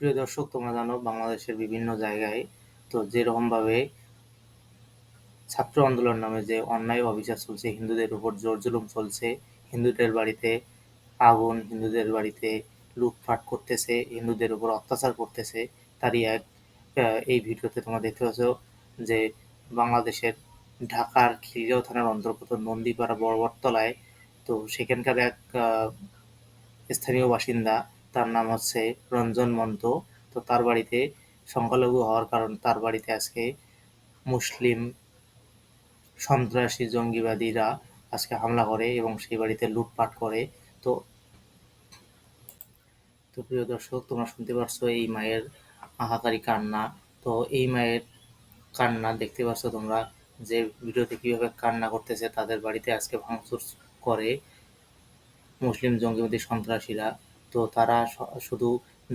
প্রিয় দর্শক, তোমরা জানো বাংলাদেশের বিভিন্ন জায়গায় তো যেরকমভাবে ছাত্র আন্দোলন নামে যে অন্যায় অবিচার চলছে, হিন্দুদের উপর জোর জুলুম চলছে, হিন্দুদের বাড়িতে আগুন, হিন্দুদের বাড়িতে লুটপাট করতেছে, হিন্দুদের উপর অত্যাচার করতেছে, তারই এই ভিডিওতে তোমরা দেখতে পাচ্ছ যে বাংলাদেশের ঢাকার খিলগাঁও থানার অন্তর্গত নন্দীপাড়া বড়বটতলায় তো সেখানকার এক স্থানীয় বাসিন্দা, তার নাম হচ্ছে রঞ্জন মন্ত। তো তার বাড়িতে সংখ্যালঘু হওয়ার কারণে তার বাড়িতে আজকে মুসলিম সন্ত্রাসী জঙ্গিবাদীরা আজকে হামলা করে এবং সেই বাড়িতে লুটপাট করে। তো তো প্রিয় দর্শক, তোমরা শুনতে পারছো এই মায়ের হাহাকারি কান্না। তো এই মায়ের কান্না দেখতে পাচ্ছ তোমরা, যে ভিডিওতে কিভাবে কান্না করতেছে। তাদের বাড়িতে আজকে ভাঙচুর করে মুসলিম জঙ্গিবাদী সন্ত্রাসীরা। তো তারা শুধু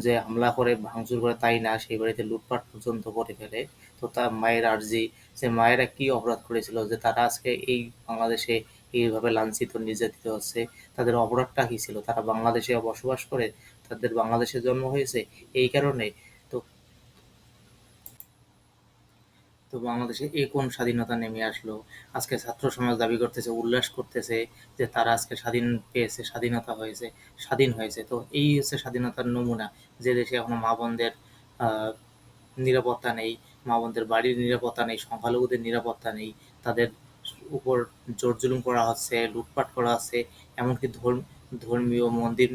যে হামলা করে ভাঙচুর করে তাই না, সেই বাড়িতে লুটপাট পর্যন্ত করে ফেলে। তো তার মায়ের আর্জি যে মায়েরা কি অপরাধ করেছিল যে তারা আজকে এই বাংলাদেশে এইভাবে লাঞ্ছিত নির্যাতিত হচ্ছে, তাদের অপরাধটা কি ছিল? তারা বাংলাদেশে বসবাস করে, তাদের বাংলাদেশে জন্ম হয়েছে এই কারণে। তো তো বাংলাদেশে এই কোন স্বাধীনতা নেমে আসলো? আজকে ছাত্র সমাজ দাবি করতেছে, উল্লাস করতেছে যে তারা আজকে স্বাধীন পেয়েছে, স্বাধীনতা হয়েছে, স্বাধীন হয়েছে। তো এই হচ্ছে স্বাধীনতার নমুনা, যে দেশে এখনো মা বোনদের নিরাপত্তা নেই, মা বোনদের বাড়ির নিরাপত্তা নেই, সংখ্যালঘুদের নিরাপত্তা নেই, তাদের উপর জোর জুলুম করা হচ্ছে, লুটপাট করা হচ্ছে, এমনকি ধর্মীয় মন্দির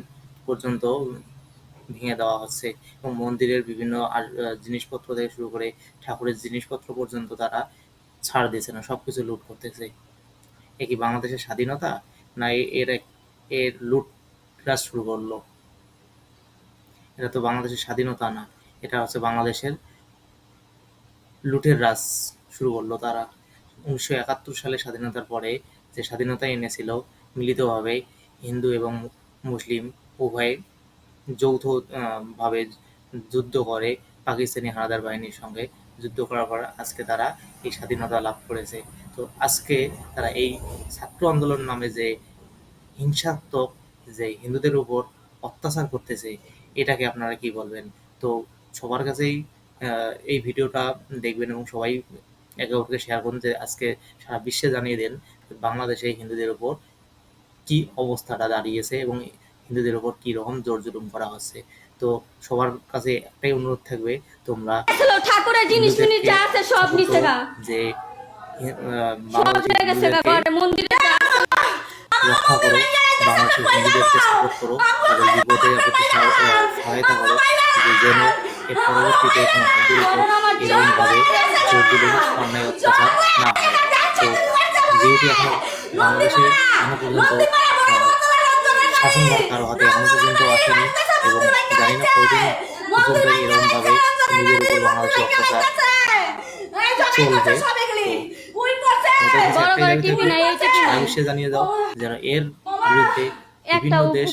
পর্যন্ত ভেঙে দেওয়া হচ্ছে এবং মন্দিরের বিভিন্ন জিনিসপত্র থেকে শুরু করে ঠাকুরের জিনিসপত্র পর্যন্ত তারা ছাড় দিচ্ছে না, সবকিছু লুট করতেছে। এ কি বাংলাদেশের স্বাধীনতা? না এর লুটরাজ শুরু করলো? এটা তো বাংলাদেশের স্বাধীনতা না, এটা হচ্ছে বাংলাদেশের লুটের রাজ শুরু করলো তারা। 1971 সালে স্বাধীনতার পরে যে স্বাধীনতা এনেছিল, মিলিতভাবে হিন্দু এবং মুসলিম উভয় যৌথ ভাবে যুদ্ধ করে পাকিস্তানি হানাদার বাহিনীর সঙ্গে যুদ্ধ করার পর আজকে তারা এই স্বাধীনতা লাভ করেছে। তো আজকে তারা এই ছাত্র আন্দোলন নামে যে হিংসাত্মক, যে হিন্দুদের উপর অত্যাচার করতেছে, এটাকে আপনারা কি বলবেন? তো সবার কাছেই এই ভিডিওটা দেখবেন এবং সবাই একে অপরকে শেয়ার করুন, যে আজকে সারা বিশ্বে জানিয়ে দেন বাংলাদেশে হিন্দুদের উপর কি অবস্থাটা দাঁড়িয়েছে এবং হিন্দুদের উপর কি রকম জোর জুলুম করা হচ্ছে। তো সবার কাছে একটাই অনুরোধ থাকবে, তোমরা ঠাকুরের জিনিস মিনিস যা আছে সব নিচে গা, যে বাংলাদেশের হিন্দুদেরকে রক্ষা করো, বাংলাদেশের হিন্দুদেরকে সাপোর্ট করো, তাদের বিপদে আপদে সহায়তা করো, যে যেন এর পরবর্তীতে কোনো হিন্দুর উপর এরকমভাবে জোর জুলুম, অন্যায়, অত্যাচার না হয়। তো যেহেতু এখন বাংলাদেশে এখনো পর্যন্ত শাসনভার কারো হাতে এখনো পর্যন্ত আসেনি এবং জানি না কতদিন পর্যন্ত এরকমভাবে হিন্দুদের উপর বাংলাদেশে অত্যাচার চলবে। অবশ্যই জানিয়ে দাও যেন এর বিরুদ্ধে বিভিন্ন দেশ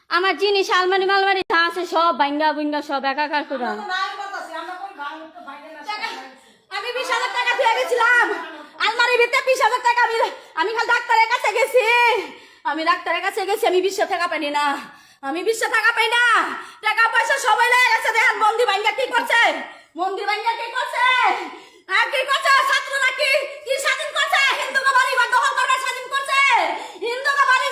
আমার জিনিস আলমারি মালমারি যা আছে সব ভাঙ্গা ভুঙ্গা সব একাকার করে। আমি 20,000 টাকা দিয়ে গেছিলাম আলমারির ভিতরে, 20,000 টাকা আমি খালি ডাক্তারের কাছে গেছি, আমি 20 টাকা পাইনি না, আমি 20 টাকা পাই না, টাকা পয়সা সবাই লেগে গেছে। দেখেন মন্দির ভাঙ্গা কি করছে, মন্দির ভাঙ্গা কি করছে, কি করছে ছাত্ররা কি কি স্বাধীন করছে, হিন্দুকে বাড়ি ঘর দখল করবে স্বাধীন করছে, হিন্দুকে বাড়ি